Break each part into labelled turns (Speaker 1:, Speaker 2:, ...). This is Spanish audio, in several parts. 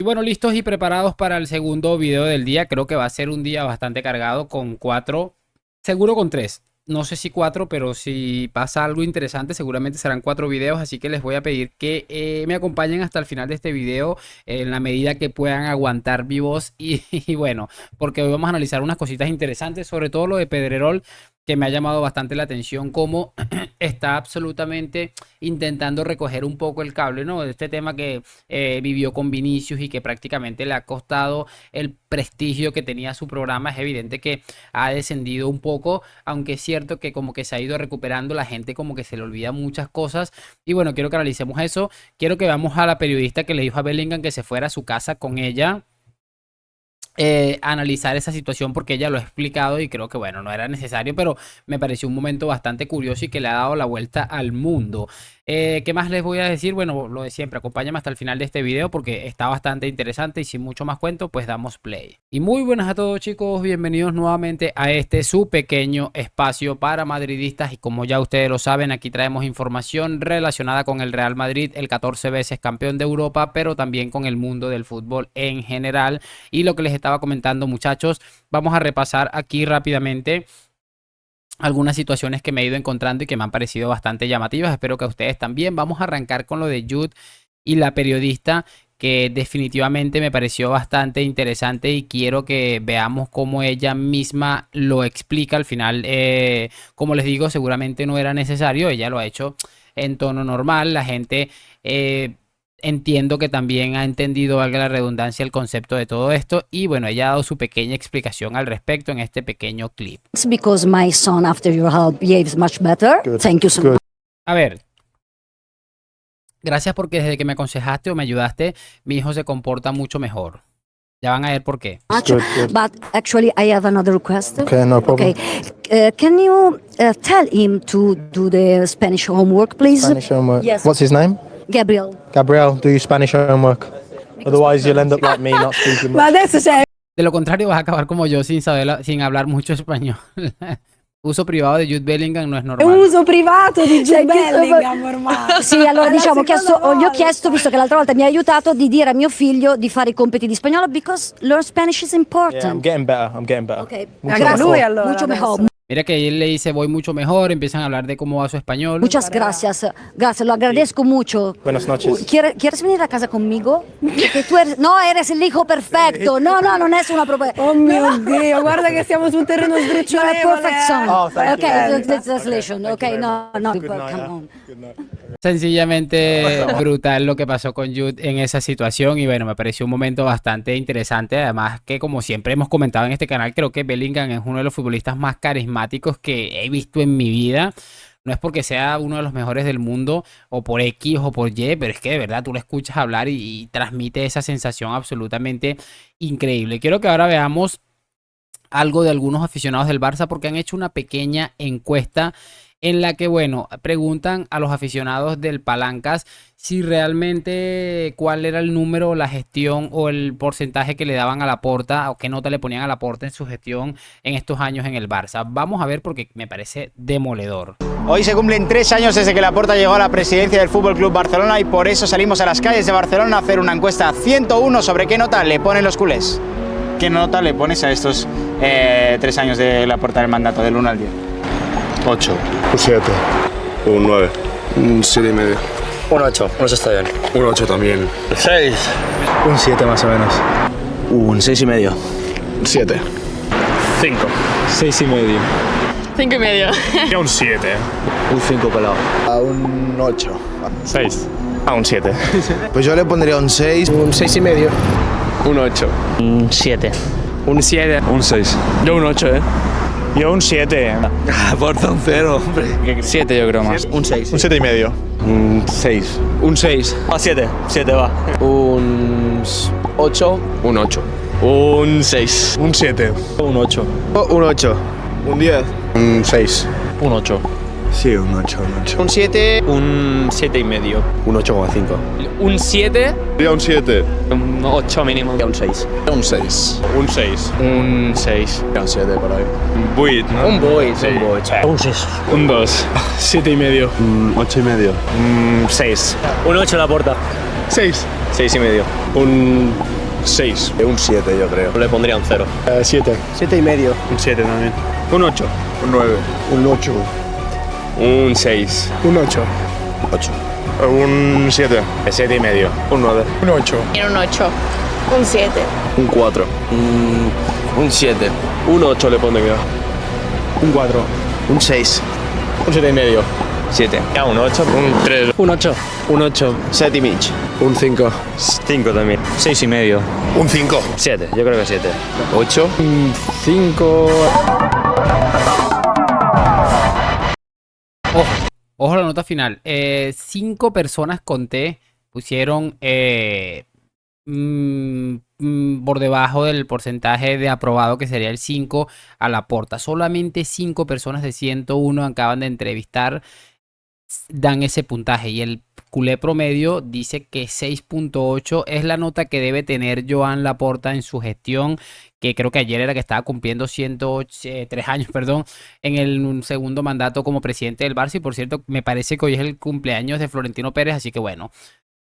Speaker 1: Y bueno, listos y preparados para el segundo video del día. Creo que va a ser un día bastante cargado con 4, seguro con 3. No sé si 4, pero si pasa algo interesante, seguramente serán 4 videos. Así que les voy a pedir que me acompañen hasta el final de este video en la medida que puedan aguantar mi voz. Y bueno, porque hoy vamos a analizar unas cositas interesantes, sobre todo lo de Pedrerol, que me ha llamado bastante la atención, cómo está absolutamente intentando recoger un poco el cable, ¿no? De este tema que vivió con Vinicius y que prácticamente le ha costado el prestigio que tenía su programa. Es evidente que ha descendido un poco, aunque es cierto que como que se ha ido recuperando, la gente como que se le olvida muchas cosas. Y bueno, quiero que analicemos eso. Quiero que veamos a la periodista que le dijo a Bellingham que se fuera a su casa con ella. Analizar esa situación porque ella lo ha explicado y creo que bueno, no era necesario, pero me pareció un momento bastante curioso y que le ha dado la vuelta al mundo. ¿Qué más les voy a decir? Bueno, lo de siempre, acompáñame hasta el final de este video porque está bastante interesante y sin mucho más cuento, pues damos play. Y muy buenas a todos, chicos, bienvenidos nuevamente a este su pequeño espacio para madridistas. Y como ya ustedes lo saben, aquí traemos información relacionada con el Real Madrid, el 14 veces campeón de Europa, pero también con el mundo del fútbol en general. Y lo que les estaba comentando, muchachos, vamos a repasar aquí rápidamente algunas situaciones que me he ido encontrando y que me han parecido bastante llamativas. Espero que a ustedes también. Vamos a arrancar con lo de Jude y la periodista, que definitivamente me pareció bastante interesante y quiero que veamos cómo ella misma lo explica al final. Como les digo, seguramente no era necesario, ella lo ha hecho en tono normal. La gente entiendo que también ha entendido, valga la redundancia, el concepto de todo esto. Y bueno, ella ha dado su pequeña explicación al respecto en este pequeño clip.
Speaker 2: It's because my son, after your help, behaves much better.
Speaker 3: Good.
Speaker 2: Thank you so much.
Speaker 1: A ver, gracias porque desde que me aconsejaste o me ayudaste, mi hijo se comporta mucho mejor. Ya van a ver por qué.
Speaker 3: Good, good.
Speaker 2: But actually, I have another request.
Speaker 3: Okay, no problem.
Speaker 2: Okay. Can you tell him to do the Spanish homework, please?
Speaker 3: Spanish homework.
Speaker 2: Yes.
Speaker 3: What's his name?
Speaker 2: Gabriel.
Speaker 3: Gabriel, do your Spanish homework. Otherwise, you'll end up like me, not speaking
Speaker 2: Ma
Speaker 3: much.
Speaker 2: adesso c'è.
Speaker 1: De lo contrario, vas a acabar como yo sin saber, sin hablar mucho español. Uso privado de Jude Bellingham no es normal.
Speaker 4: Uso privato di Jude Bellingham ormai.
Speaker 2: Sì, allora
Speaker 4: È la
Speaker 2: diciamo,
Speaker 4: seconda
Speaker 2: gli ho
Speaker 4: volta.
Speaker 2: chiesto, visto che l'altra volta mi ha aiutato, di dire a mio figlio di fare i compiti di spagnolo because learn Spanish is
Speaker 3: Yeah, I'm
Speaker 2: important.
Speaker 3: getting better. I'm getting better.
Speaker 2: Okay.
Speaker 3: Mucho
Speaker 4: Anche
Speaker 3: mejor.
Speaker 4: lui allora.
Speaker 2: Mucho
Speaker 4: adesso.
Speaker 2: mejor.
Speaker 1: Mira que él le dice voy mucho mejor, empiezan a hablar de cómo va su español.
Speaker 2: Muchas gracias. Gracias, lo agradezco mucho.
Speaker 3: Buenas noches.
Speaker 2: ¿Quieres venir a casa conmigo? Porque tú eres, no, eres el hijo perfecto. No, non è una propria.
Speaker 4: Oh mio Dio, guarda che siamo su un terreno
Speaker 2: You're a
Speaker 4: sdrucciolevole.
Speaker 2: perfect son.
Speaker 3: Oh, thank you.
Speaker 2: Okay, the translation.
Speaker 3: Thank you
Speaker 2: Okay,
Speaker 3: very
Speaker 2: no,
Speaker 3: Good night.
Speaker 2: come on.
Speaker 3: Good night.
Speaker 1: Sencillamente brutal lo que pasó con Jude en esa situación y bueno, me pareció un momento bastante interesante. Además que como siempre hemos comentado en este canal, creo que Bellingham es uno de los futbolistas más carismáticos que he visto en mi vida. No es porque sea uno de los mejores del mundo o por X o por Y, pero es que de verdad tú lo escuchas hablar y transmite esa sensación absolutamente increíble. Quiero que ahora veamos algo de algunos aficionados del Barça porque han hecho una pequeña encuesta en la que, bueno, preguntan a los aficionados del Palancas si realmente cuál era el número, la gestión o el porcentaje que le daban a Laporta o qué nota le ponían a Laporta en su gestión en estos años en el Barça. Vamos a ver porque me parece demoledor.
Speaker 5: Hoy se cumplen 3 años desde que Laporta llegó a la presidencia del Fútbol Club Barcelona y por eso salimos a las calles de Barcelona a hacer una encuesta 101 sobre qué nota le ponen los culés. ¿Qué nota le pones a estos 3 años de Laporta del mandato, del 1 al 10?
Speaker 6: 8. Un 7. Un 9. Un 7 y medio.
Speaker 7: Un 8, un 8 está bien.
Speaker 6: Un 8 también.
Speaker 7: 6.
Speaker 3: Un 7 más o menos.
Speaker 5: Un 6 y medio.
Speaker 6: 7.
Speaker 7: 5.
Speaker 3: 6 y medio.
Speaker 8: 5 y medio.
Speaker 6: Ya un 7.
Speaker 3: Un 5 pelado.
Speaker 9: A un 8.
Speaker 6: 6. A un 7.
Speaker 9: Pues yo le pondría un 6.
Speaker 3: Un 6 y medio.
Speaker 6: Un 8.
Speaker 7: Un 7.
Speaker 6: Un 7. Un 6.
Speaker 7: Yo un 8,
Speaker 5: Yo un 7.
Speaker 9: Aporta un 0, hombre.
Speaker 7: 7 yo creo más.
Speaker 9: Un 6.
Speaker 6: Un 7 y medio. Un 6.
Speaker 7: Un 6.
Speaker 5: A 7. 7 va.
Speaker 7: Un 8.
Speaker 6: Un 8.
Speaker 7: Un 6.
Speaker 6: Un 7.
Speaker 7: Un 8.
Speaker 9: Un 8.
Speaker 6: Un 10. Un 6.
Speaker 7: Un 8.
Speaker 9: Sí, un 8, un 8.
Speaker 5: Un 7.
Speaker 7: Un 7 y medio.
Speaker 6: Un 8,5.
Speaker 7: Un 7.
Speaker 6: Ya un 7.
Speaker 7: Un 8 mínimo.
Speaker 9: Un 6.
Speaker 6: Un 6.
Speaker 7: Un 6. Un 6.
Speaker 6: Ya un 7 por ahí. Un 8, ¿no?
Speaker 7: Un boy, sí. Un boy.
Speaker 2: Oh,
Speaker 7: Un 6. Un 2. 7 y medio.
Speaker 6: Un 8 y medio.
Speaker 7: Un 6. Un 8 la puerta.
Speaker 6: 6.
Speaker 7: 6,5.
Speaker 6: Un 6. Un 7, yo creo.
Speaker 7: Le pondría un 0.
Speaker 3: 7.
Speaker 9: 7,5.
Speaker 6: Un 7 también.
Speaker 7: Un 8.
Speaker 6: Un 9.
Speaker 9: Un 8.
Speaker 7: Un 6.
Speaker 3: Un 8.
Speaker 9: 8.
Speaker 6: Un 7.
Speaker 5: 7,5.
Speaker 7: Un 9.
Speaker 3: Un 8.
Speaker 8: Un 8. Un 7.
Speaker 7: Un 4.
Speaker 9: Un 7.
Speaker 7: Un 8 le pondría.
Speaker 3: Un 4.
Speaker 9: Un 6.
Speaker 3: Un 7,5.
Speaker 7: 7. Ya, un 8. Un 3.
Speaker 3: Un 8.
Speaker 7: Un 8.
Speaker 9: 7,5.
Speaker 3: Un 5.
Speaker 7: 5 también. 6,5.
Speaker 9: Un 5.
Speaker 7: 7. Yo creo que 7.
Speaker 9: 8.
Speaker 3: Un 5.
Speaker 1: Ojo a la nota final. 5 personas conté pusieron por debajo del porcentaje de aprobado, que sería el 5, a Laporta. Solamente 5 personas de 101 acaban de entrevistar dan ese puntaje, y el culé promedio dice que 6.8 es la nota que debe tener Joan Laporta en su gestión, que creo que ayer era que estaba cumpliendo 103 años, perdón, en el segundo mandato como presidente del Barça. Y por cierto, me parece que hoy es el cumpleaños de Florentino Pérez, así que bueno,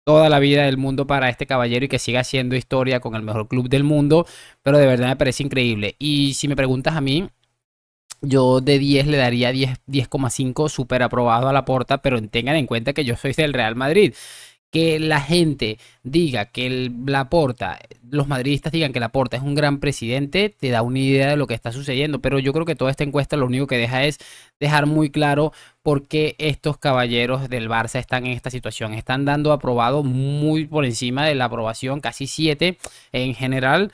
Speaker 1: toda la vida del mundo para este caballero y que siga haciendo historia con el mejor club del mundo. Pero de verdad me parece increíble. Y si me preguntas a mí, yo de 10 le daría 10,5 súper aprobado a Laporta, pero tengan en cuenta que yo soy del Real Madrid. Que la gente diga que Laporta, los madridistas digan que Laporta es un gran presidente, te da una idea de lo que está sucediendo. Pero yo creo que toda esta encuesta lo único que deja es dejar muy claro por qué estos caballeros del Barça están en esta situación. Están dando aprobado muy por encima de la aprobación, casi 7 en general,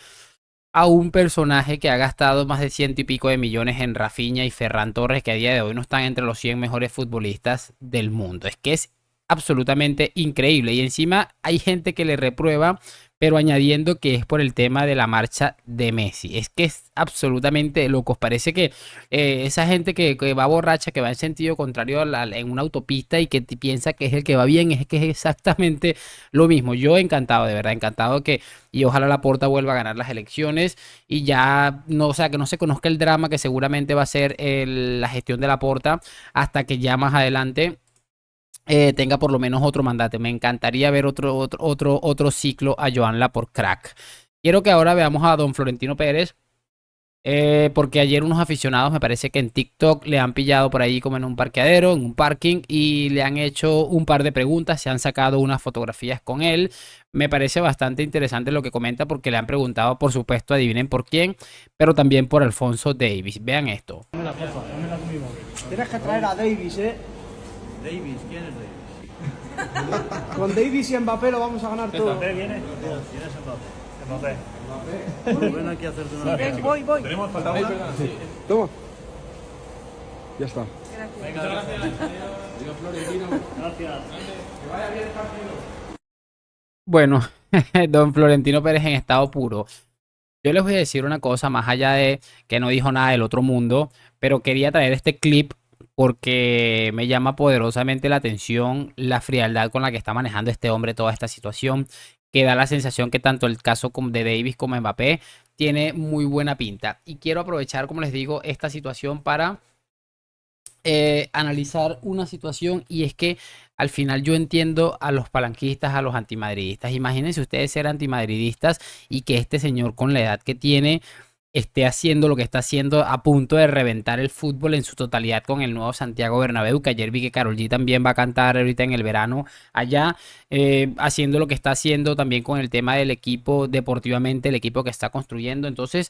Speaker 1: a un personaje que ha gastado más de 100 y pico de millones en Rafinha y Ferran Torres, que a día de hoy no están entre los 100 mejores futbolistas del mundo. Es que es absolutamente increíble. Y encima hay gente que le reprueba, pero añadiendo que es por el tema de la marcha de Messi. Es que es absolutamente loco. Parece que esa gente que va borracha, que va en sentido contrario en una autopista y que piensa que es el que va bien, es que es exactamente lo mismo. Yo encantado, de verdad, encantado y ojalá Laporta vuelva a ganar las elecciones y ya no, o sea, que no se conozca el drama que seguramente va a ser la gestión de Laporta hasta que ya más adelante tenga por lo menos otro mandato. Me encantaría ver otro ciclo a Joan Laporta crack. Quiero que ahora veamos a don Florentino Pérez, porque ayer unos aficionados, me parece que en TikTok, le han pillado por ahí como en un parqueadero, en un parking, y le han hecho un par de preguntas, se han sacado unas fotografías con él. Me parece bastante interesante lo que comenta, porque le han preguntado, por supuesto, adivinen por quién, pero también por Alphonso Davies. Vean esto.
Speaker 10: Tienes que traer a Davies,
Speaker 11: Davies, ¿quién es Davies?
Speaker 10: Con Davies y Mbappé lo vamos a ganar todo.
Speaker 11: ¿Mbappé viene? ¿Quién es Mbappé? Mbappé. Ven aquí a hacerte una
Speaker 10: Sí, voy.
Speaker 11: ¿Tenemos falta una?
Speaker 10: Sí. Toma. Ya está.
Speaker 11: Venga, gracias. Dios Florentino. Gracias. Que vaya bien el partido.
Speaker 1: Bueno, don Florentino Pérez en estado puro. Yo les voy a decir una cosa, más allá de que no dijo nada del otro mundo, pero quería traer este clip porque me llama poderosamente la atención la frialdad con la que está manejando este hombre toda esta situación, que da la sensación que tanto el caso de Davies como Mbappé tiene muy buena pinta. Y quiero aprovechar, como les digo, esta situación para analizar una situación, y es que al final yo entiendo a los palanquistas, a los antimadridistas. Imagínense ustedes ser antimadridistas y que este señor, con la edad que tiene, esté haciendo lo que está haciendo, a punto de reventar el fútbol en su totalidad con el nuevo Santiago Bernabéu, que ayer vi que Karol G también va a cantar ahorita en el verano allá, haciendo lo que está haciendo también con el tema del equipo deportivamente, el equipo que está construyendo. Entonces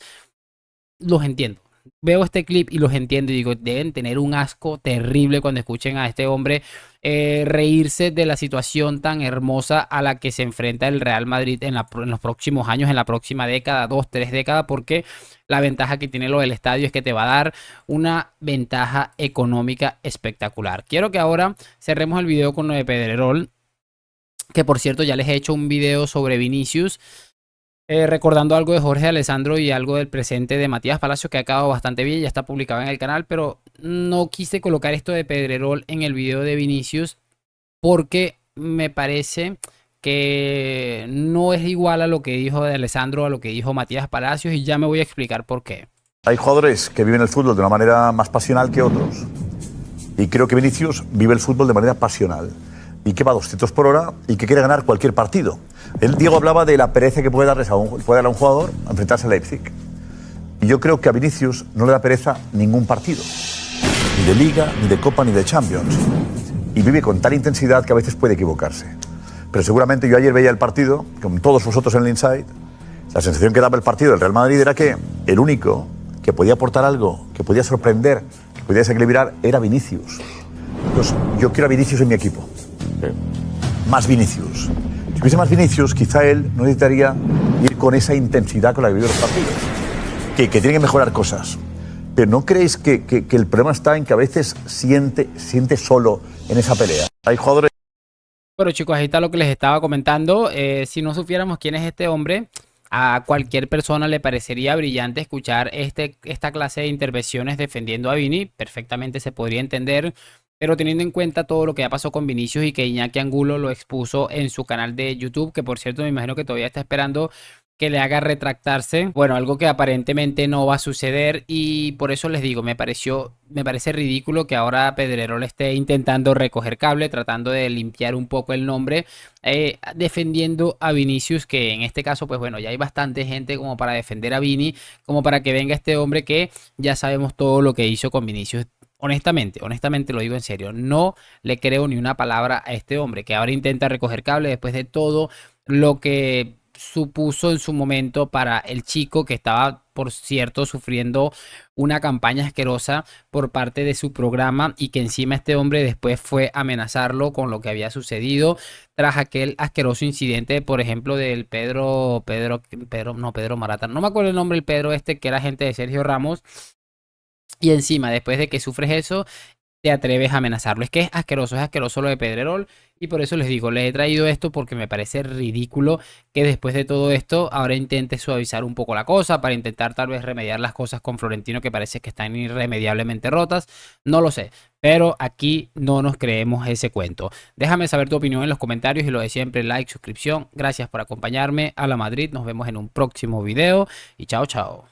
Speaker 1: los entiendo. Veo este clip y los entiendo y digo, deben tener un asco terrible cuando escuchen a este hombre reírse de la situación tan hermosa a la que se enfrenta el Real Madrid en los próximos años, en la próxima década, 2, 3 décadas, porque la ventaja que tiene lo del estadio es que te va a dar una ventaja económica espectacular. Quiero que ahora cerremos el video con lo de Pedrerol, que por cierto ya les he hecho un video sobre Vinicius, recordando algo de Jorge Alessandro y algo del presente de Matías Palacios, que ha quedado bastante bien, ya está publicado en el canal, pero no quise colocar esto de Pedrerol en el video de Vinicius porque me parece que no es igual a lo que dijo de Alessandro, a lo que dijo Matías Palacios, y ya me voy a explicar por qué.
Speaker 12: Hay jugadores que viven el fútbol de una manera más pasional que otros, y creo que Vinicius vive el fútbol de manera pasional. y que va a 200 por hora y que quiere ganar cualquier partido. Diego hablaba de la pereza que puede darle a un jugador a enfrentarse al Leipzig. Y yo creo que a Vinicius no le da pereza ningún partido. Ni de Liga, ni de Copa, ni de Champions. Y vive con tal intensidad que a veces puede equivocarse. Pero seguramente yo ayer veía el partido, con todos vosotros en el Inside, la sensación que daba el partido del Real Madrid era que el único que podía aportar algo, que podía sorprender, que podía desequilibrar, era Vinicius. Entonces, yo quiero a Vinicius en mi equipo. Más Vinicius. Si hubiese más Vinicius, quizá él no necesitaría ir con esa intensidad con la que vive los partidos. Que tiene que mejorar cosas. Pero ¿no creéis que el problema está en que a veces siente solo en esa pelea? Hay jugadores...
Speaker 1: Bueno, chicos, ahí está lo que les estaba comentando. Si no supiéramos quién es este hombre, a cualquier persona le parecería brillante escuchar esta clase de intervenciones defendiendo a Vini. Perfectamente se podría entender, pero teniendo en cuenta todo lo que ya pasó con Vinicius y que Iñaki Angulo lo expuso en su canal de YouTube, que por cierto me imagino que todavía está esperando que le haga retractarse. Bueno, algo que aparentemente no va a suceder, y por eso les digo, me parece ridículo que ahora Pedrerol esté intentando recoger cable, tratando de limpiar un poco el nombre, defendiendo a Vinicius, que en este caso, pues bueno, ya hay bastante gente como para defender a Vini, como para que venga este hombre que ya sabemos todo lo que hizo con Vinicius. Honestamente lo digo en serio, no le creo ni una palabra a este hombre que ahora intenta recoger cable después de todo lo que supuso en su momento para el chico, que estaba, por cierto, sufriendo una campaña asquerosa por parte de su programa, y que encima este hombre después fue a amenazarlo con lo que había sucedido tras aquel asqueroso incidente, por ejemplo, del Pedro Marata, no me acuerdo el nombre, el Pedro este que era agente de Sergio Ramos. Y encima, después de que sufres eso, te atreves a amenazarlo. Es que es asqueroso lo de Pedrerol. Y por eso les digo, les he traído esto porque me parece ridículo que después de todo esto ahora intente suavizar un poco la cosa para intentar tal vez remediar las cosas con Florentino, que parece que están irremediablemente rotas. No lo sé, pero aquí no nos creemos ese cuento. Déjame saber tu opinión en los comentarios y lo de siempre, like, suscripción. Gracias por acompañarme. A la Madrid, nos vemos en un próximo video y chao, chao.